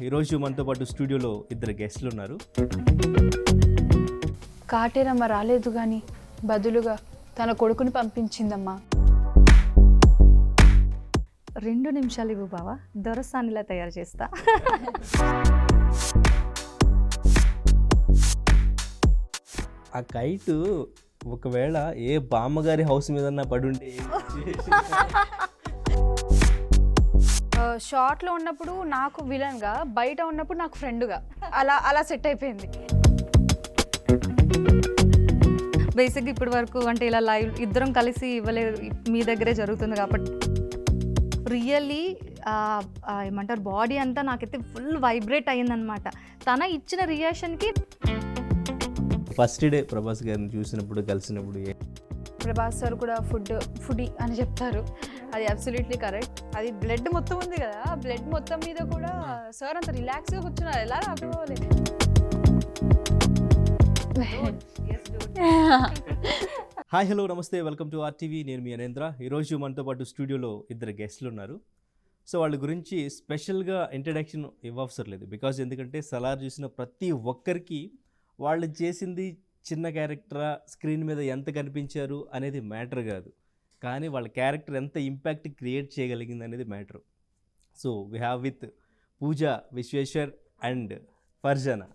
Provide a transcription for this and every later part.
ఈరోజు మనతో పాటు స్టూడియోలో ఇద్దరు గెస్ట్లు ఉన్నారు. కాటేరమ్మ రాలేదు కానీ బదులుగా తన కొడుకుని పంపించిందమ్మా. 2 నిమిషాలు ఇవ్వు బావా, దొరసానిలా తయారు చేస్తా. ఆ కైట్ ఒకవేళ ఏ బామ్మగారి హౌస్ మీద పడుంటే షార్ట్లో ఉన్నప్పుడు నాకు విలన్గా, బయట ఉన్నప్పుడు నాకు ఫ్రెండ్గా అలా సెట్ అయిపోయింది. బేసిక్గా ఇప్పటి వరకు అంటే ఇలా లైవ్ ఇద్దరం కలిసి ఇవ్వలేదు, మీ దగ్గరే జరుగుతుంది కాబట్టి రియల్లీ ఏమంటారు బాడీ అంతా నాకైతే ఫుల్ వైబ్రేట్ అయ్యిందనమాట. తన ఇచ్చిన రియాక్షన్కి ఫస్ట్ డే ప్రభాస్ గారిని చూసినప్పుడు కలిసినప్పుడు ప్రభాస్ సార్ కూడా ఫుడీ అని చెప్తారు, అది అబ్సల్యూట్లీ కరెక్ట్. అది బ్లడ్ మొత్తం ఉంది కదా, ఆ బ్లడ్ మొత్తం మీద కూడా సార్ అంత రిలాక్స్గా కూర్చున్నారు, ఎలా అర్థమవ్వలేదు. హాయ్ హలో నమస్తే, వెల్కమ్ టు RTV. నేను మీ అనేంద్ర. ఈరోజు మనతో పాటు స్టూడియోలో ఇద్దరు గెస్ట్లు ఉన్నారు. సో వాళ్ళ గురించి స్పెషల్గా ఇంట్రడక్షన్ ఇవ్వవసరం లేదు, బికాజ్ ఎందుకంటే సలార్ చూసిన ప్రతి ఒక్కరికి వాళ్ళు చేసింది చిన్న క్యారెక్టరా, స్క్రీన్ మీద ఎంత కనిపించారు అనేది మ్యాటర్ కాదు, కానీ వాళ్ళ క్యారెక్టర్ ఎంత ఇంపాక్ట్ క్రియేట్ చేయగలిగింది అనేది matter. So we have with Pooja Vishweshwar and Farzana.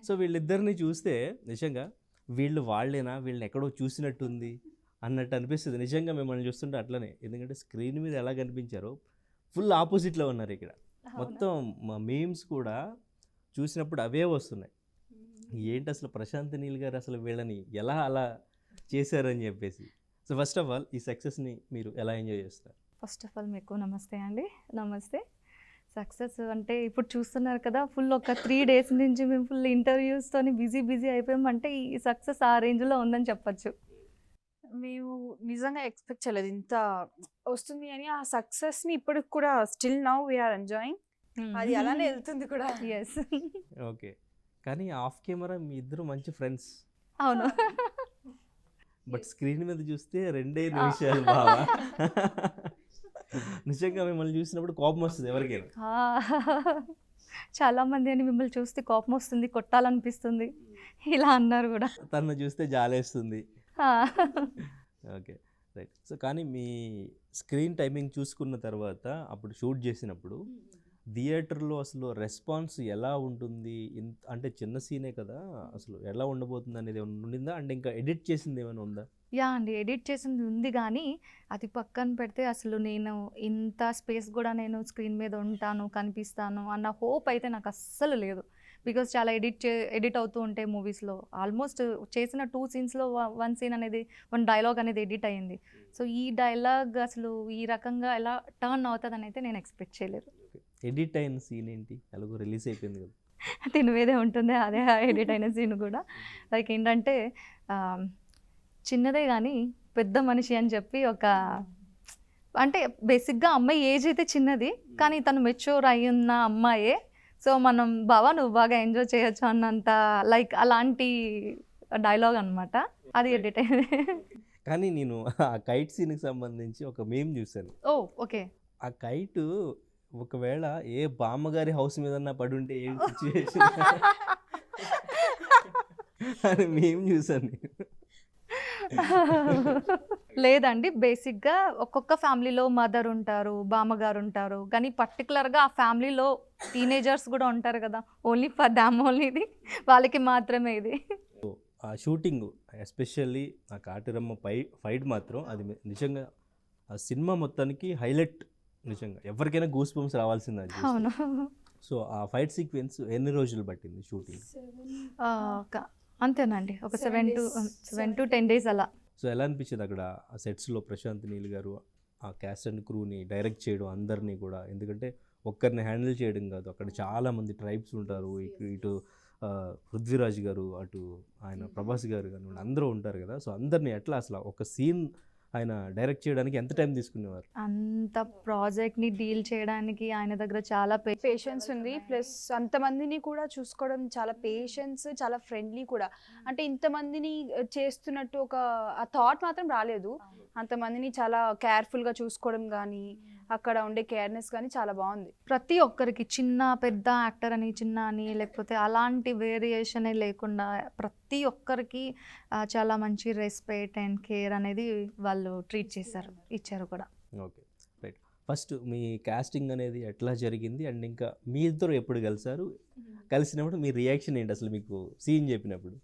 సో వీళ్ళిద్దరిని చూస్తే నిజంగా వాళ్ళేనా, వీళ్ళని ఎక్కడో చూసినట్టుంది అన్నట్టు అనిపిస్తుంది. నిజంగా మిమ్మల్ని చూస్తుంటే అట్లనే, ఎందుకంటే స్క్రీన్ మీద ఎలా కనిపించారో ఫుల్ ఆపోజిట్లో ఉన్నారు ఇక్కడ. మొత్తం మా మీమ్స్ కూడా చూసినప్పుడు అవే వస్తున్నాయి. ఏంటి అసలు ప్రశాంత్ నీల్ గారు అసలు వీళ్ళని ఎలా అలా చేశారని చెప్పేసి. సో ఫస్ట్ ఆఫ్ ఆల్ ఈ సక్సెస్ని మీరు ఎలా ఎంజాయ్ చేస్తారు? ఫస్ట్ ఆఫ్ ఆల్ మీకు నమస్తే అండి. నమస్తే. సక్సెస్ అంటే ఇప్పుడు చూస్తున్నారు కదా, ఫుల్ ఒక 3 days నుంచి మేము ఫుల్ ఇంటర్వ్యూస్తోని బిజీ అయిపోయామంటే ఈ సక్సెస్ ఆ రేంజ్లో ఉందని చెప్పచ్చు. మేము నిజంగా ఎక్స్పెక్ట్ చేయలేదు ఇంత వస్తుంది అని. ఆ సక్సెస్ని ఇప్పటికి కూడా స్టిల్ నౌ వీఆర్ ఎంజాయింగ్, అది అలానే వెళ్తుంది కూడా. ఎస్. ఓకే, కానీ ఆఫ్ కెమెరా మీ ఇద్దరు మంచి ఫ్రెండ్స్. అవును. బట్ స్క్రీన్ మీద చూస్తే 2 నిమిషాలు బావా. నిజంగా మిమ్మల్ని చూసినప్పుడు కోపం వస్తుంది ఎవరికైనా. చాలా మంది అని మిమ్మల్ని చూస్తే కోపం వస్తుంది, కొట్టాలనిపిస్తుంది ఇలా అన్నారు కూడా. తను చూస్తే జాలేస్తుంది. Okay right. సో కానీ మీ స్క్రీన్ టైమింగ్ చూసుకున్న తర్వాత అప్పుడు షూట్ చేసినప్పుడు థియేటర్లో అసలు రెస్పాన్స్ ఎలా ఉంటుంది? అంటే చిన్న సీనే కదా, అసలు ఎలా ఉండబోతుంది అనేది ఏమైనా ఉండిందా? అంటే ఇంకా ఎడిట్ చేసింది ఏమైనా ఉందా? యా అండి, ఎడిట్ చేసింది ఉంది, కానీ అది పక్కన పెడితే అసలు నేను ఇంత స్పేస్ కూడా నేను స్క్రీన్ మీద ఉంటాను, కనిపిస్తాను అన్న హోప్ అయితే నాకు అస్సలు లేదు. బికాజ్ చాలా ఎడిట్ అవుతూ ఉంటాయి మూవీస్లో. ఆల్మోస్ట్ చేసిన 2 scenesలో 1 scene అనేది 1 dialogue అనేది ఎడిట్ అయ్యింది. సో ఈ డైలాగ్ అసలు ఈ రకంగా ఎలా టర్న్ అవుతుందని అయితే నేను ఎక్స్పెక్ట్ చేయలేదు. ఎడిట్ అయిన సీన్ ఏంటి? ఎలాగో రిలీజ్ అయిపోయింది కదా. తినవేదే ఉంటుంది, అదే ఎడిట్ అయిన సీన్ కూడా. లైక్ ఏంటంటే చిన్నదే కానీ పెద్ద మనిషి అని చెప్పి ఒక, అంటే బేసిక్గా అమ్మాయి ఏజ్ అయితే చిన్నది, కానీ తను మెచ్యూర్ అయ్యున్న అమ్మాయే. సో మనం బావా నువ్వు బాగా ఎంజాయ్ చేయొచ్చు అన్నంత లైక్ అలాంటి డైలాగ్ అనమాట, అది ఎడిట్ అయింది. కానీ నేను ఆ కైట్ సీన్కి సంబంధించి ఒక మేమ్ చూశాను. ఓ ఓకే. ఆ కైట్ ఒకవేళ ఏ బామ్మగారి హౌస్ మీద పడుంటే ఏం సిచ్యువేషన్ అని మేమ్ చూశాను నేను. లేదండి, బేసిక్గా ఒక్కొక్క ఫ్యామిలీలో మదర్ ఉంటారు, బామ్మగారు ఉంటారు, కానీ పర్టికులర్గా ఆ ఫ్యామిలీలో టీనేజర్స్ కూడా ఉంటారు కదా, ఓన్లీ ఫర్ దామ్ ఓన్లీ, ఇది వాళ్ళకి మాత్రమే ఇది. ఆ షూటింగ్ ఎస్పెషల్లీ ఆ కాటేరమ్మ ఫైట్ మాత్రం అది నిజంగా ఆ సినిమా మొత్తానికి హైలైట్. నిజంగా ఎవరికైనా గూస్ బంప్స్ రావాల్సింది అది. అవును. సో ఆ ఫైట్ సీక్వెన్స్ ఎన్ని రోజులు పట్టింది షూటింగ్? అంతేనండి, ఒక 7 to 10 days అలా. సో ఎలా అనిపించింది అక్కడ ఆ సెట్స్లో ప్రశాంత్ నీల్ గారు ఆ క్యాస్ట్ అండ్ క్రూని డైరెక్ట్ చేయడం, అందరినీ కూడా? ఎందుకంటే ఒక్కరిని హ్యాండిల్ చేయడం కాదు, అక్కడ చాలామంది ట్రైబ్స్ ఉంటారు, ఇటు పృథ్వీరాజ్ గారు, అటు ఆయన ప్రభాస్ గారు కానివ్వండి, అందరూ ఉంటారు కదా. సో అందరినీ ఎట్లా అసలు ఒక సీన్ ఆయన డైరెక్ట్ చేయడానికి ఎంత టైం తీసుకునేవారు? అంత ప్రాజెక్ట్ని డీల్ చేయడానికి ఆయన దగ్గర చాలా పేషెన్స్ ఉంది, ప్లస్ అంతమందిని కూడా చూసుకోవడం చాలా పేషెన్స్, చాలా ఫ్రెండ్లీ కూడా. అంటే ఇంతమందిని చేస్తున్నట్టు ఒక ఆ థాట్ మాత్రం రాలేదు. అంతమందిని చాలా కేర్ఫుల్గా చూసుకోవడం కానీ అక్కడ ఉండే కేర్నెస్ కానీ చాలా బాగుంది. ప్రతి ఒక్కరికి చిన్న పెద్ద యాక్టర్ అని చిన్న అని లేకపోతే అలాంటి వేరియేషనే లేకుండా ప్రతి ఒక్కరికి చాలా మంచి రెస్పెక్ట్ అండ్ కేర్ అనేది వాళ్ళు ట్రీట్ చేశారు, ఇచ్చారు కూడా. Okay, right. ఫస్ట్ మీ కాస్టింగ్ అనేది ఎట్లా జరిగింది అండ్ ఇంకా మీ ఇద్దరు ఎప్పుడు కలిసారు, కలిసినప్పుడు మీ రియాక్షన్ ఏంటి అసలు మీకు సీన్ చెప్పినప్పుడు?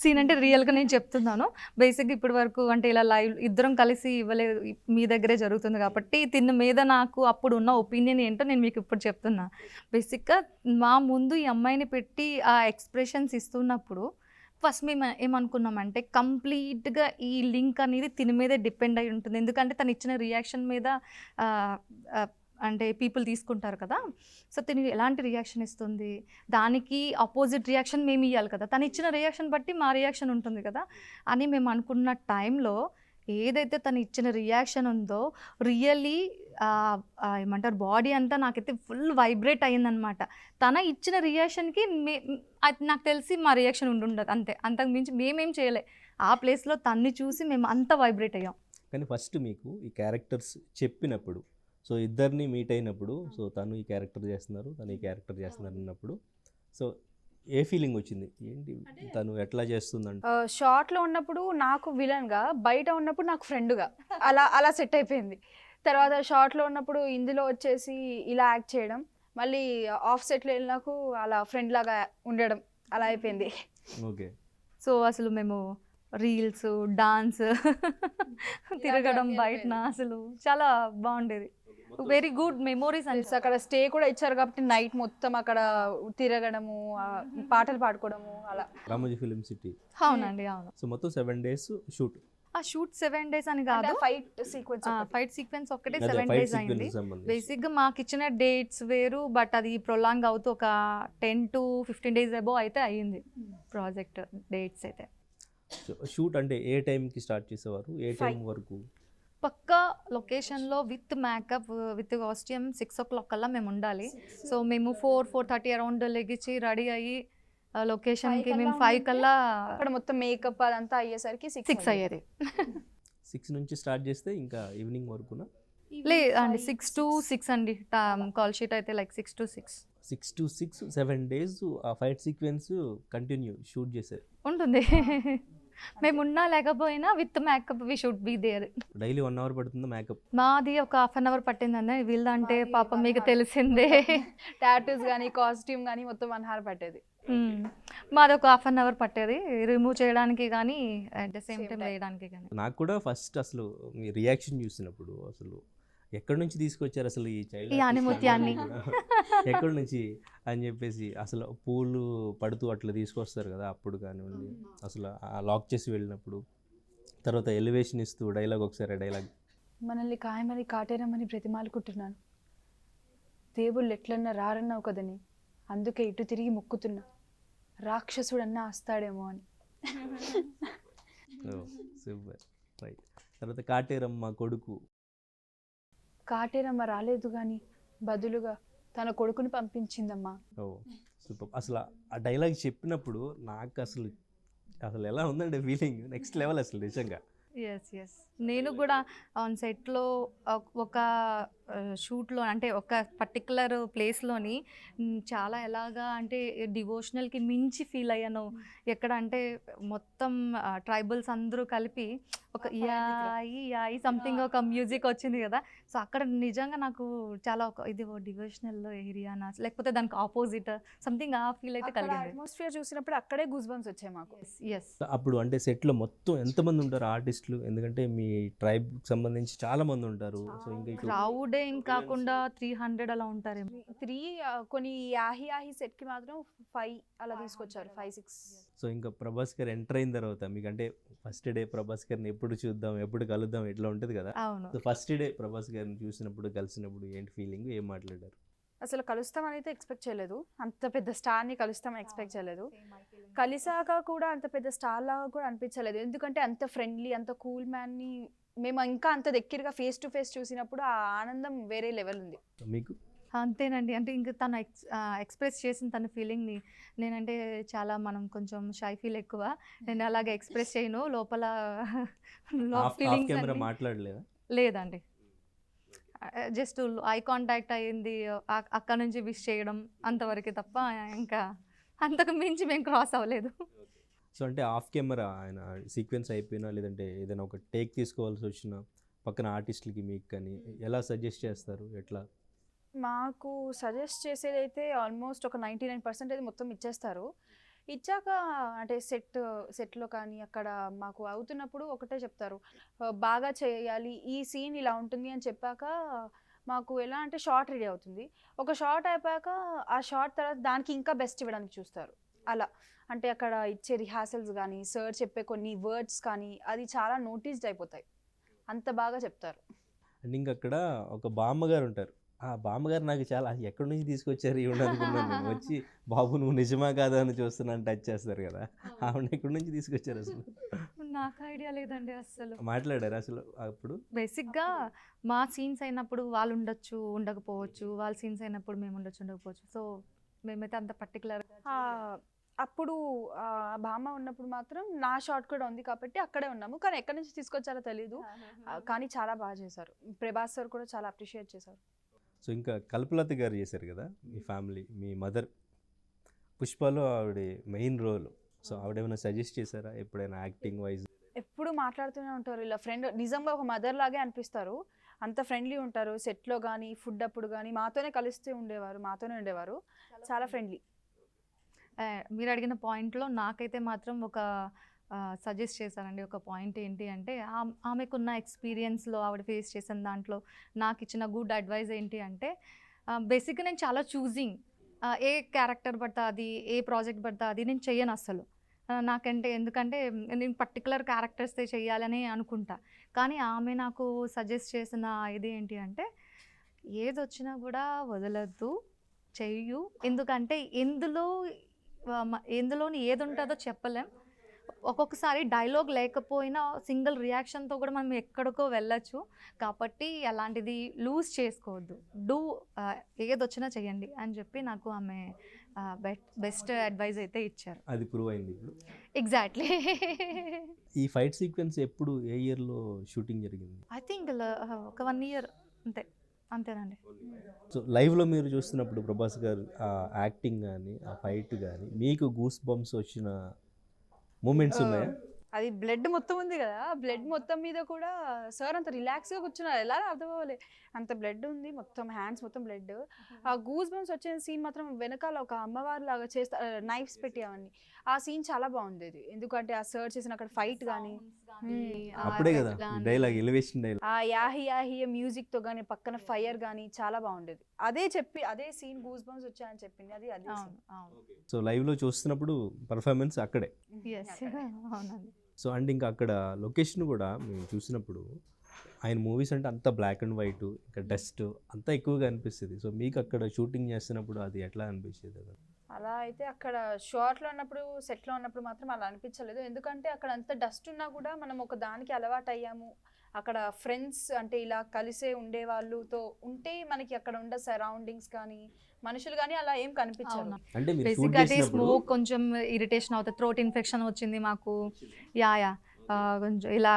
సీన్ అంటే రియల్గా నేను చెప్తున్నాను. బేసిక్గా ఇప్పటి వరకు అంటే ఇలా లైవ్ ఇద్దరం కలిసి ఇవ్వలేదు, మీ దగ్గరే జరుగుతుంది కాబట్టి తిన్న మీద నాకు అప్పుడు ఉన్న ఒపీనియన్ ఏంటో నేను మీకు ఇప్పుడు చెప్తున్నా. బేసిక్గా మా ముందు ఈ అమ్మాయిని పెట్టి ఆ ఎక్స్ప్రెషన్స్ ఇస్తున్నప్పుడు ఫస్ట్ మేము ఏమనుకున్నామంటే కంప్లీట్గా ఈ లింక్ అనేది తిని మీదే డిపెండ్ అయి ఉంటుంది. ఎందుకంటే తను ఇచ్చిన రియాక్షన్ మీద అంటే పీపుల్ తీసుకుంటారు కదా. సో తిని ఎలాంటి రియాక్షన్ ఇస్తుంది, దానికి ఆపోజిట్ రియాక్షన్ మేము ఇవ్వాలి కదా. తను ఇచ్చిన రియాక్షన్ బట్టి మా రియాక్షన్ ఉంటుంది కదా అని మేము అనుకున్న టైంలో ఏదైతే తను ఇచ్చిన రియాక్షన్ ఉందో రియల్లీ ఏమంటారు బాడీ అంతా నాకైతే ఫుల్ వైబ్రేట్ అయ్యిందనమాట. తన ఇచ్చిన రియాక్షన్కి నాకు తెలిసి మా రియాక్షన్ ఉండుండదు అంతే, అంతకు మించి మేమేం చేయలే. ఆ ప్లేస్లో తన్ని చూసి మేము అంత వైబ్రేట్ అయ్యాం. కానీ ఫస్ట్ మీకు ఈ క్యారెక్టర్స్ చెప్పినప్పుడు, సో ఇద్దరిని మీట్ అయినప్పుడు, సో తను ఈ క్యారెక్టర్ చేస్తున్నారు, తను ఈ క్యారెక్టర్ చేస్తున్నారు అన్నప్పుడు సో ఏ ఫీలింగ్ వచ్చింది, ఏంటి తను ఎట్లా చేస్తుందంటే? షార్ట్లో ఉన్నప్పుడు నాకు విలన్గా, బయట ఉన్నప్పుడు నాకు ఫ్రెండ్గా అలా అలా సెట్ అయిపోయింది. తర్వాత షార్ట్లో ఉన్నప్పుడు ఇందులో వచ్చేసి ఇలా యాక్ట్ చేయడం, మళ్ళీ ఆఫ్ సెట్లో వెళ్ళినాకు అలా ఫ్రెండ్ లాగా ఉండడం అలా అయిపోయింది. ఓకే. సో అసలు మేము రీల్స్, డాన్స్, తిరగడం బయటన అసలు చాలా బాగుండేది. వెరీ గుడ్ మెమోరీస్ అని. అక్కడ స్టే కూడా ఇచ్చారు కాబట్టి నైట్ మొత్తం అక్కడ తిరగడము, పాటలు పాడుకోవడము అలా. Ramoji film city. అవునండి, అవును. సో మొత్తం 7 days షూట్. ఆ షూట్ 7 days అని కాదు, ఫైట్ సీక్వెన్స్ ఒక్కటే 7 days అయింది. బేసిక్గా మాకు ఇచ్చిన డేట్స్ వేరు, బట్ అది ప్రొలాంగ్ అవుతూ ఒక 10 to 15 days అబోవ్ అయితే అయ్యింది ప్రాజెక్ట్ డేట్స్ అయితే. షూట్ అంటే ఏ టైంకి స్టార్ట్ చేసేవారు, ఏ టైం వరకు? పక్కా లొకేషన్లో with makeup with costume 6 o'clock కల్లా మేము ఉండాలి. సో మేము 4-4:30 అరౌండ్ లెగిచి రెడీ అయ్యి లొకేషన్కి మేము 5 కల్లా అక్కడ మొత్తం మేకప్ అదంతా అయ్యేసరికి 6 అయ్యేది. 6 నుంచి స్టార్ట్ చేస్తే ఇంకా ఈవినింగ్ వరకునా? లేదండి, 6 to 6 అండి. కాల్ షీట్ అయితే లైక్ 6 to 6. 6 to 6 7 days ఆ ఫైట్ సీక్వెన్స్ కంటిన్యూ షూట్ చేశారు ఉంటుంది. మేము ఉన్నా లేకపోయినా with makeup we should be there. Daily 1 hour పడుతుందా మేకప్? మాది ఒక 1/2 hour పట్టిందండి. వీళ్ళంటే పాపం మీకు తెలిసిందే, టాటూస్ కానీ కాస్ట్యూమ్ కానీ మొత్తం 1 hour పట్టేది. మాది ఒక 1/2 hour పట్టేది రిమూవ్ చేయడానికి కానీ అట్ ద సేమ్ టైం వేయడానికి కానీ. నాకు కూడా ఫస్ట్ అసలు మీ రియాక్షన్ చూసినప్పుడు అసలు ఎక్కడి నుంచి తీసుకొచ్చారు అసలు ఈ చైల్డ్ ఈ ఆనిముత్యాన్ని ఎక్కడి నుంచి అని చెప్పేసి అసలు పూలు పడుతూ అట్లా తీసుకొస్తారు కదా అప్పుడు కానివ్వండి, అసలు లాక్ చేసి వెళ్ళినప్పుడు, తర్వాత ఎలివేషన్ ఇస్తూ డైలాగ్, ఒకసారి డైలాగ్. మనల్ని ఖాయమని కాటేరమని బ్రతిమాలుకుంటున్నాను, దేవుళ్ళు ఎట్లన్నా రారన్నావు కదని, అందుకే ఇటు తిరిగి మొక్కుతున్నా, రాక్షసుడన్నా వస్తాడేమో అని. Super, right. తర్వాత కాటేరమ్మ కొడుకు. కాటేరమ్మ రాలేదు కానీ బదులుగా తన కొడుకుని పంపించిందమ్మా. ఓ సూపర్. అసలు ఆ డైలాగ్ చెప్పినప్పుడు నాకు అసలు ఎలా ఉందంటే ఫీలింగ్ నెక్స్ట్ లెవెల్ అసలు నిజంగా. ఎస్ నేను కూడా ఆన్ సెట్లో ఒక షూట్లో అంటే ఒక పర్టికులర్ ప్లేస్లోని చాలా ఎలాగా అంటే డివోషనల్కి మించి ఫీల్ అయ్యాను. ఎక్కడ అంటే మొత్తం ట్రైబల్స్ అందరూ కలిపి ఒక యాయి సంథింగ్ ఒక మ్యూజిక్ వచ్చింది కదా. సో అక్కడ నిజంగా నాకు చాలా ఇది డివోషనల్ ఏరియానా లేకపోతే దానికి ఆపోజిట్ సంథింగ్ ఆ ఫీల్ అయితే కలిగింది. అట్మాస్ఫియర్ చూసినప్పుడు అక్కడే గూస్ బంప్స్ వచ్చాయి మాకు. ఎస్. అప్పుడు అంటే సెట్లో మొత్తం ఎంతమంది ఉంటారు ఆర్టిస్టులు? ఎందుకంటే మీ ట్రైబ్ సంబంధించి చాలా మంది ఉంటారు. సో ఇంకా క్రౌడ్ ఏం కాకుండా 300 అలా ఉంటారేమో. 3 కొన్ని యాహి సెట్కి మాత్రం 5 అలా తీసుకొచ్చారు, 5-6. సో ఇంకా ప్రభాస్ గారు ఎంటర్ అయిన తర్వాత మీకు అంటే ఫస్ట్ డే ప్రభాస్ గారిని ఎప్పుడు చూద్దాం, ఎప్పుడు కలుద్దాం ఇట్లా ఉంటుంది కదా. అవును. సో ఫస్ట్ డే ప్రభాస్ గారిని చూసినప్పుడు, కలిసినప్పుడు ఏంటి ఫీలింగ్, ఏం మాట్లాడారు? అసలు కలుస్తామని అయితే ఎక్స్పెక్ట్ చేయలేదు, అంత పెద్ద స్టార్ని కలుస్తామని ఎక్స్పెక్ట్ చేయలేదు. కలిసాక కూడా అంత పెద్ద స్టార్ లాగా కూడా అనిపించలేదు, ఎందుకంటే అంత ఫ్రెండ్లీ అంత కూల్ మ్యాన్ని మేము ఇంకా అంత దగ్గరగా ఫేస్ టు ఫేస్ చూసినప్పుడు ఆ ఆనందం వేరే లెవెల్ ఉంది. మీకు అంతేనండి. అంటే ఇంక తను ఎక్స్‌ప్రెస్ చేసిన తన ఫీలింగ్‌ని నేనంటే చాలా మనం కొంచెం షై ఫీల్ ఎక్కువ. నేను అలాగే ఎక్స్‌ప్రెస్ చేయను. లోపల ఆఫ్ ఫీలింగ్స్ కెమెరా అన్నీ మాట్లాడలేదా? లేదండి. జస్ట్ ఐ కాంటాక్ట్ అయింది. అక్కడి నుంచి విష్ చేయడం అంతవరకే తప్ప ఇంకా అంతకు మించి మేము క్రాస్ అవ్వలేదు. సో అంటే ఆఫ్ కెమెరా ఆయన సీక్వెన్స్ అయిపోయినా లేదంటే ఏదైనా ఒక టేక్ తీసుకోవాల్సి వచ్చినా పక్కన ఆర్టిస్టులకి మీకు కానీ ఎలా సజెస్ట్ చేస్తారు? ఎట్లా? మాకు సజెస్ట్ చేసేదైతే ఆల్మోస్ట్ ఒక 99% అయితే మొత్తం ఇచ్చేస్తారు. ఇచ్చాక అంటే సెట్‌లో కానీ అక్కడ మాకు అవుతున్నప్పుడు ఒకటే చెప్తారు. బాగా చేయాలి. ఈ సీన్ ఇలా ఉంటుంది అని చెప్పాక మాకు ఎలా అంటే షాట్ రెడీ అవుతుంది. ఒక షాట్ అయిపోయాక ఆ షాట్ తర్వాత దానికి ఇంకా బెస్ట్ ఇవ్వడానికి చూస్తారు. అలా. అంటే అక్కడ ఇచ్చే రిహార్సల్స్ గానీ, సార్ చెప్పే కొన్ని వర్డ్స్ కానీ అది చాలా నోటీస్డ్ అయిపోతాయి. అంత బాగా చెప్తారు. అండ్ ఇంక అక్కడ ఒక బామ్మగారు ఉంటారు. ఆ బామ్మగారు నాకు చాలా ఎక్కడి నుంచి తీసుకొచ్చారు ఈవిడ అనుకున్నాను నేను. వచ్చి బాబు నువ్వు నిజమా కాదా అని చూస్తున్నా అని టచ్ చేస్తారు కదా! ఆవిడని ఎక్కడి నుంచి తీసుకొచ్చారు అసలు? నాకు ఐడియా లేదండి అస్సలు. మాట్లాడారా అసలు అప్పుడు? బేసిక్‌గా మా సీన్స్ అయినప్పుడు వాళ్ళు ఉండొచ్చు, ఉండకపోవచ్చు. వాళ్ళ సీన్స్ అయినప్పుడు మేము ఉండొచ్చు, ఉండకపోవచ్చు. సో, మేమైతే అంత పర్టిక్యులర్‌గా అప్పుడు బామ్మ ఉన్నప్పుడు మాత్రం నా షాట్ కూడా ఉంది కాబట్టి అక్కడే ఉన్నాము. కానీ ఎక్కడి నుంచి తీసుకొచ్చారో తెలీదు. కానీ చాలా బాగా చేశారు. ప్రభాస్ సార్ కూడా చాలా అప్రిషియేట్ చేశారు. సో ఇంకా కల్పలత గారు చేశారు కదా మీ ఫ్యామిలీ, మీ మదర్. పుష్పలో ఆవిడ మెయిన్ రోల్. సో ఆవిడేమైనా సజెస్ట్ చేశారా ఎప్పుడైనా యాక్టింగ్ వైజ్? ఎప్పుడు మాట్లాడుతూనే ఉంటారు. ఇలా ఫ్రెండ్ నిజంగా ఒక మదర్ లాగే అనిపిస్తారు. అంత ఫ్రెండ్లీ ఉంటారు. సెట్‌లో గానీ, ఫుడ్ అప్పుడు గానీ మాతోనే కలుస్తూ ఉండేవారు. మాతోనే ఉండేవారు. చాలా ఫ్రెండ్లీ. మీరు అడిగిన పాయింట్‌లో నాకైతే మాత్రం ఒక సజెస్ట్ చేశారండి. ఒక పాయింట్ ఏంటి అంటే ఆమెకున్న ఎక్స్‌పీరియన్స్‌లో ఆవిడ ఫేస్ చేసిన దాంట్లో నాకిచ్చిన గుడ్ అడ్వైస్ ఏంటి అంటే బేసిక్‌గా నేను చాలా చూజింగ్. ఏ క్యారెక్టర్ పడితే అది, ఏ ప్రాజెక్ట్ పడితే అది నేను చెయ్యను అస్సలు. ఎందుకంటే నేను పర్టిక్యులర్ క్యారెక్టర్సే చెయ్యాలని అనుకుంటా. కానీ ఆమె నాకు సజెస్ట్ చేసిన ఇది ఏంటి అంటే ఏదొచ్చినా కూడా వదలొద్దు, చెయ్యు. ఎందుకంటే ఎందులోని ఏదుంటుందో చెప్పలేం. ఒక్కొక్కసారి డైలాగ్ లేకపోయినా సింగిల్ రియాక్షన్‌తో కూడా మనం ఎక్కడికో వెళ్ళొచ్చు. కాబట్టి అలాంటిది లూజ్ చేసుకోవద్దు. ఏదొచ్చినా చెయ్యండి అని చెప్పి నాకు ఆమె బెస్ట్ అడ్వైస్ అయితే ఇచ్చారు. అది ప్రూవ్ అయింది ఇప్పుడు. ఎగ్జాక్ట్‌లీ. ఈ ఫైట్ సీక్వెన్స్ ఎప్పుడు ఏ ఇయర్‌లో షూటింగ్ జరిగింది? ఐ థింక్ ఒక 1 ఇయర్ అంతేనండి. సో లైవ్‌లో మీరు చూస్తున్నప్పుడు ప్రభాస్ గారు ఆ యాక్టింగ్ గానీ, ఆ ఫైట్ గానీ మీకు గూస్ బంప్స్ వచ్చిన మూమెంట్స్ ఉన్నాయా? అది బ్లడ్ మొత్తం ఉంది కదా! బ్లడ్ మొత్తం మీద కూడా సార్ అంత రిలాక్స్‌గా కూర్చున్నారు. ఎలా అర్థం అవ్వలే. అంత బ్లడ్ ఉంది. మొత్తం హ్యాండ్స్ మొత్తం బ్లడ్. ఆ గూస్ బంప్స్ వచ్చిన సీన్ మాత్రం వెనకాల ఒక అమ్మవారిలాగా నైఫ్స్ పెట్టి అవన్నీ. ఆ సీన్ చాలా బాగుండేది. ఎందుకంటే ఆ సార్ చేసిన అక్కడ ఫైట్ గానీ అప్పుడే కదా డైలాగ్, ఎలివేషన్ డైలాగ్. ఆ యాహి యాహి మ్యూజిక్‌తో గానీ పక్కన ఫైర్ గానీ చాలా బాగుండేది. అదే సీన్ గూస్ బంప్స్ వచ్చాయని చెప్పింది. అదే అవును. సీన్. అవును. సో లైవ్‌లో చూస్తున్నప్పుడు పర్ఫార్మెన్స్ అక్కడే. యెస్. అవునండి. సో అండ్ ఇంకా అక్కడ లొకేషన్ కూడా మేము చూసినప్పుడు ఆయన మూవీస్ అంటే అంతా బ్లాక్ అండ్ వైట్, ఇంకా డస్ట్ అంతా ఎక్కువగా అనిపిస్తుంది. సో మీకు అక్కడ షూటింగ్ చేస్తున్నప్పుడు అది ఎట్లా అనిపించేది? అలా అయితే అక్కడ షార్ట్‌లో ఉన్నప్పుడు, సెట్‌లో ఉన్నప్పుడు మాత్రం అలా అనిపించలేదు. ఎందుకంటే అక్కడ అంత డస్ట్ ఉన్నా కూడా మనం ఒక దానికి అలవాటయ్యాము. అక్కడ ఫ్రెండ్స్ అంటే ఇలా కలిసే ఉండేవాళ్ళుతో ఉంటే మనకి అక్కడ ఉండే సరౌండింగ్స్ కానీ, మనుషులు కానీ అలా ఏం కనిపించరు. అవునా. అంటే మీరు షూట్ బేసిక్‌గా అదే చేసినప్పుడు స్మోక్ కొంచెం ఇరిటేషన్ అవుతుంది. థ్రోట్ ఇన్ఫెక్షన్ వచ్చింది మాకు. యాహ్! కొంచెం ఇలా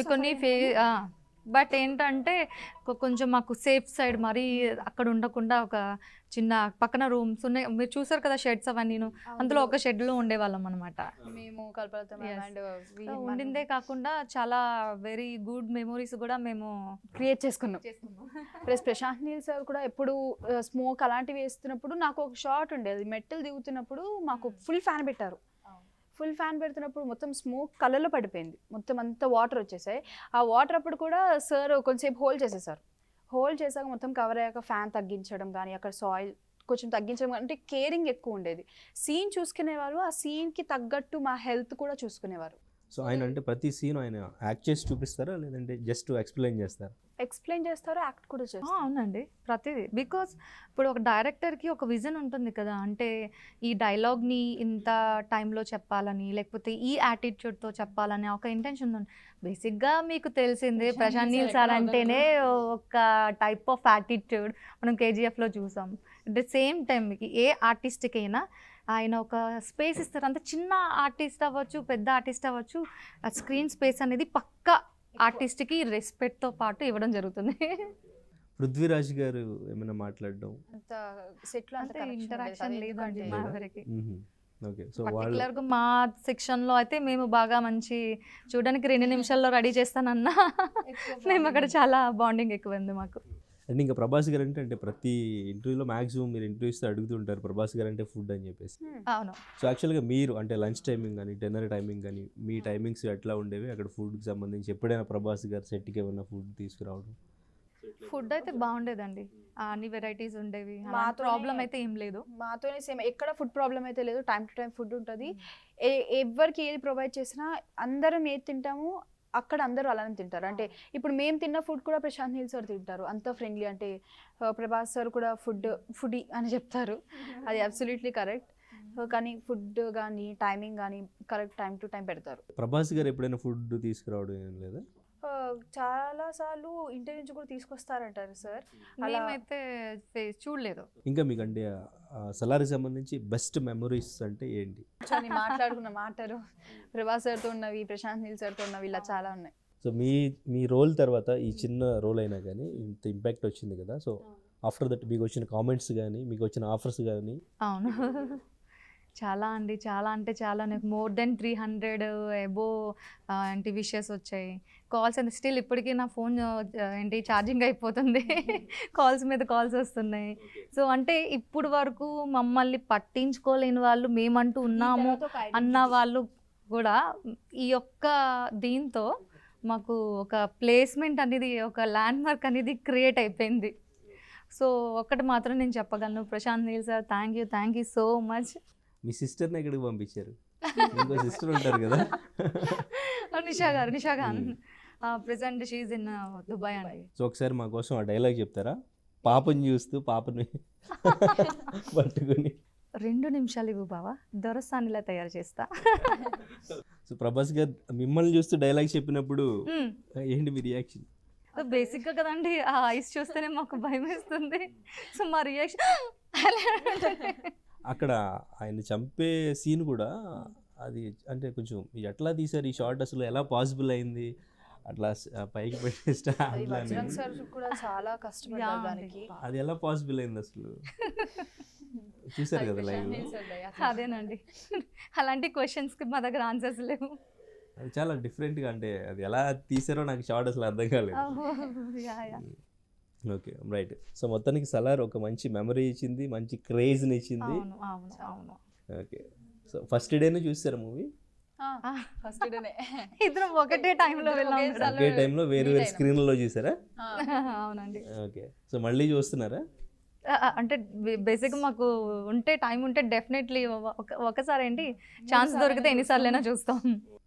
కొన్ని బట్ ఏంటంటే కొంచెం మాకు సేఫ్ సైడ్ మరీ అక్కడ ఉండకుండా ఒక చిన్న పక్కన రూమ్స్ ఉన్నాయి. మీరు చూసారు కదా షెడ్స్ అవన్నీను. అందులో ఒక షెడ్‌లో ఉండేవాళ్ళం అనమాట. మేము కల్పలతో Yes. అండ్ ఉండిందే కాకుండా చాలా వెరీ గుడ్ మెమోరీస్ కూడా మేము క్రియేట్ చేసుకున్నాం. ప్లస్ ప్రశాంత్ నీల్ సార్ కూడా ఎప్పుడు స్మోక్ అలాంటివి వేస్తున్నప్పుడు నాకు ఒక షాట్ ఉండేది. మెట్టలు దిగుతున్నప్పుడు మాకు ఫుల్ ఫ్యాన్ పెట్టారు. ఫుల్ ఫ్యాన్ పెడుతున్నప్పుడు మొత్తం స్మోక్ కళ్ళలో పడిపోయింది. మొత్తం అంతా వాటర్ వచ్చేసాయి. ఆ వాటర్ అప్పుడు కూడా సార్ కొంచెంసేపు హోల్డ్ చేసేసారు. హోల్డ్ చేశాక మొత్తం కవర్ అయ్యాక ఫ్యాన్ తగ్గించడం కానీ, అక్కడ సాయిల్ కొంచెం తగ్గించడం అంటే కేరింగ్ ఎక్కువ ఉండేది. సీన్ చూసుకునేవారు. ఆ సీన్కి తగ్గట్టు మా హెల్త్ కూడా చూసుకునేవారు. సో ఆయన అంటే ప్రతి సీన్ ఆయన యాక్ట్ చేసి చూపిస్తారా లేదంటే జస్ట్ ఎక్స్ప్లెయిన్ చేస్తారా? ఎక్స్ప్లెయిన్ చేస్తారు, యాక్ట్ కూడా చేస్తారు. అవునండి, ప్రతిదీ. బికాస్ ఇప్పుడు ఒక డైరెక్టర్కి ఒక విజన్ ఉంటుంది కదా, అంటే ఈ డైలాగ్ని ఇంత టైంలో చెప్పాలని, లేకపోతే ఈ యాటిట్యూడ్తో చెప్పాలని ఒక ఇంటెన్షన్ ఉంది. బేసిక్గా మీకు తెలిసిందే ప్రశాంత్ నీల్ సార్ అంటేనే ఒక టైప్ ఆఫ్ యాటిట్యూడ్ మనం కేజీఎఫ్లో చూసాం. అట్ ద సేమ్ టైం ఏ ఆర్టిస్ట్కైనా ఆయన ఒక స్పేస్ ఇస్తారు. అంత చిన్న ఆర్టిస్ట్ అవ్వచ్చు, పెద్ద ఆర్టిస్ట్ అవ్వచ్చు, ఆ స్క్రీన్ స్పేస్ అనేది పక్కా ఆర్టిస్ట్కి రెస్పెక్ట్తో పాటు ఇవ్వడం జరుగుతుంది. పృథ్వీరాజ్ గారు ఏమైనా మాట్లాడడం? అంత సెట్లో అంత అంటే ఇంటరాక్షన్ లేదండి మా ఎవరికి. ఓకే. సో వాళ్ళు పర్టికులర్గా మా సెక్షన్లో అయితే మేము బాగా మంచి చూడడానికి 2 నిమిషాల్లో రెడీ చేస్తానన్నా మేము అక్కడ చాలా బాండింగ్ ఎక్కువ ఉంది మాకు. అండ్ ఇంకా ప్రభాస్ గారు అంటే ప్రతి ఇంటర్వ్యూలో మ్యాక్సిమం మీరు ఇంటర్వ్యూస్ అడుగుతుంటారు ప్రభాస్ గారు అంటే ఫుడ్ అని చెప్పేసి. అవును. సో యాక్చువల్గా మీరు అంటే లంచ్ టైమింగ్ కానీ డిన్నర్ టైమింగ్ కానీ మీ టైమింగ్స్ ఎట్లా ఉండేవి అక్కడ ఫుడ్కి సంబంధించి? ఎప్పుడైనా ప్రభాస్ గారు సెట్కి ఏమైనా ఫుడ్ తీసుకురావడం? ఫుడ్ అయితే బాగుండేదండి, అన్ని వెరైటీస్ ఉండేవి, మాతోనే- ప్రాబ్లం అయితే ఏం లేదు. మాతోనే సేమ్, ఎక్కడ ఫుడ్ ప్రాబ్లం అయితే లేదు. టైం టు టైం ఫుడ్ ఉంటుంది. ఎవరికి ఏది ప్రొవైడ్ చేసినా అందరం ఏది తింటాము అక్కడ అందరూ అలానే తింటారు. అంటే ఇప్పుడు మేము తిన్న ఫుడ్ కూడా ప్రశాంత్ నీల్ సార్ తింటారు, అంత ఫ్రెండ్లీ. అంటే ప్రభాస్ సార్ కూడా ఫుడీ అని చెప్తారు, అది అబ్సల్యూట్లీ కరెక్ట్. కానీ ఫుడ్ కానీ టైమింగ్ కానీ కరెక్ట్ టైం టు టైం పెడతారు. ప్రభాస్ గారు ఎప్పుడైనా ఫుడ్ తీసుకురావడం ఏం లేదా? చాలా సార్లు ఇంటి నుంచి కూడా తీసుకొస్తారంటారు సార్. అలా మేమైతే చూడలేదు. ఇంకా మీకు అంటే సలార్కి సంబంధించి బెస్ట్ మెమరీస్ అంటే ఏంటి? కూర్చొని మాట్లాడుకున్న మాటలు ప్రభాస్ సార్తో ఉన్నవి, ప్రశాంత్ నీల్ సార్తో ఉన్నవి, ఇలా చాలా ఉన్నాయి. సో మీ రోల్ తర్వాత ఈ చిన్న రోల్ అయినా కానీ ఇంత ఇంపాక్ట్ వచ్చింది కదా. సో ఆఫ్టర్ దట్ మీకు వచ్చిన కామెంట్స్ కానీ మీకు వచ్చిన ఆఫర్స్ కానీ? అవును, చాలా అండి, చాలా అంటే చాలా. నాకు మోర్ దెన్ 300 ఎబో ఏంటి విషెస్ వచ్చాయి, కాల్స్. అండ్ స్టిల్ ఇప్పటికీ నా ఫోన్ ఏంటి ఛార్జింగ్ అయిపోతుంది, కాల్స్ మీద కాల్స్ వస్తున్నాయి. సో అంటే ఇప్పుడు వరకు మమ్మల్ని పట్టించుకోలేని వాళ్ళు మేమంటూ ఉన్నాము అన్న వాళ్ళు కూడా ఈ యొక్క దీంతో మాకు ఒక ప్లేస్మెంట్ అనేది, ఒక ల్యాండ్ మార్క్ అనేది క్రియేట్ అయిపోయింది. సో ఒకటి మాత్రం నేను చెప్పగలను, Prashanth Neel sir thank you so much. మీ సిస్టర్ని ఎక్కడికి పంపించారు? ఇంకో సిస్టర్ ఉంటారు కదా, Nisha garu present she in Dubai అండి. సో ఒకసారి మా కోసం ఆ డైలాగ్ చెప్తారా? పాపని చూస్తూ పాపని పట్టుకుని 2 నిమిషాలు ఇవ్వు బావా, దొరసానిలా తయారు చేస్తా. సో ప్రభాస్ గారు మిమ్మల్ని చూస్తూ డైలాగ్ చెప్పినప్పుడు ఏంటి మీ రియాక్షన్? బేసిక్గా కదండి, ఆ ఐస్ చూస్తేనే మాకు భయం వేస్తుంది. సో మా రియాక్షన్ అక్కడ ఆయన చంపే సీన్ కూడా అది అంటే కొంచెం ఎట్లా తీశారు ఈ షార్ట్, అసలు ఎలా పాసిబుల్ అయింది అట్లా పైకి పెట్టే వజ్రంగ్ సార్ కూడా చాలా కష్టపడ్డారు దానికి. అది ఎలా పాసిబుల్ అయింది అసలు? చూసారు కదా లైవ్? అదేనండి, అలాంటి క్వశ్చన్స్కి మా దగ్గర ఆన్సర్స్ లేవు. అది చాలా డిఫరెంట్గా, అంటే అది ఎలా తీసారో నాకు షార్ట్ అసలు అర్థం కాలేదు. Okay, right. సో మొత్తానికి సలార్ ఒక మంచి మెమరీ ఇచ్చింది, మంచి క్రేజ్ని ఇచ్చింది. ఓకే. సో ఫస్ట్ డేనే చూసారా మూవీ? ఫస్ట్ డేనే ఇద్దరం ఒకటే టైంలో వెళ్ళాం. ఒకే టైంలో వేరు వేరు స్క్రీన్లలో చూసారా? అవునండి. ఓకే. సో మళ్ళీ చూస్తున్నారా? అంటే బేసిక్గా మాకు టైం ఉంటే డెఫినెట్లీ ఒకసారి ఏంటి ఛాన్స్ దొరికితే ఎన్నిసార్లైనా చూస్తాం.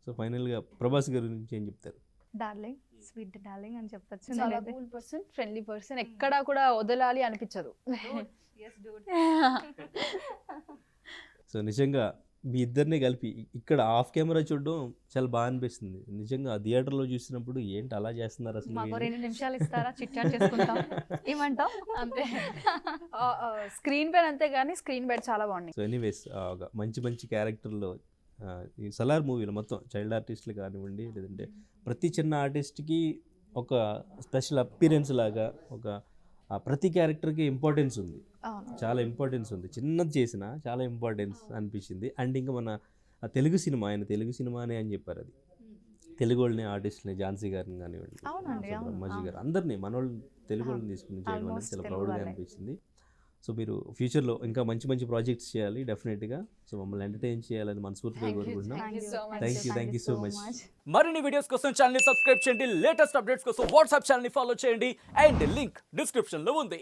సో ఫైనల్గా ప్రభాస్ గారి గురించి ఏం చెప్తారు? డార్లింగ్, స్వీట్ డార్లింగ్ అని చెప్పచ్చు. చాలా కూల్ పర్సన్, ఫ్రెండ్లీ పర్సన్, ఎక్కడా కూడా వదలాలి అనిపించదు. సో నిజంగా మీ ఇద్దరిని కలిపి ఇక్కడ ఆఫ్ కెమెరా చూడడం చాలా బాగా అనిపిస్తుంది. నిజంగా థియేటర్లో చూసినప్పుడు ఏంటి అలా చేస్తున్నారు అసలు? మాకు 2 నిమిషాలు ఇస్తారా, చిట్ చాట్ చేసుకుంటాం, ఏమంటావు? అంతే, స్క్రీన్ పైన అంతే కానీ స్క్రీన్ బయట చాలా బాగుంది. సో ఎనీవేస్ ఒక మంచి క్యారెక్టర్లో ఈ సలార్ మూవీలో మొత్తం చైల్డ్ ఆర్టిస్టులు కానివ్వండి, లేదంటే ప్రతి చిన్న ఆర్టిస్ట్కి ఒక స్పెషల్ అపీరెన్స్ లాగా ఒక ప్రతి క్యారెక్టర్కి ఇంపార్టెన్స్ ఉంది, చాలా ఇంపార్టెన్స్ ఉంది. చిన్నది చేసినా చాలా ఇంపార్టెన్స్ అనిపించింది. అండ్ ఇంకా మన తెలుగు సినిమా, ఆయన తెలుగు సినిమానే అని చెప్పారు. అది తెలుగు వాళ్ళని ఆర్టిస్ట్ని, ఝాన్సీ గారిని కానివ్వండి, బ్రహ్మాజీ గారు, అందరినీ మన వాళ్ళు తెలుగు వాళ్ళని తీసుకుని చేయడం అనేది చాలా ప్రౌడ్గా అనిపించింది. సో మీరు ఫ్యూచర్లో ఇంకా మంచి ప్రాజెక్ట్స్ చేయాలి డెఫినెట్గా. సో మమ్మల్ని ఎంటర్టైన్ చేయాలని మనస్ఫూర్తిగా కోరుకుంటున్నాం. Thank you so much. మరిన్ని వీడియోస్ కోసం ఛానల్ ని సబ్స్క్రైబ్ చేయండి, లేటెస్ట్ అప్డేట్స్ కోసం వాట్సాప్ ఛానల్ ని ఫాలో చేయండి, అండ్ లింక్ డిస్క్రిప్షన్ లో ఉంది.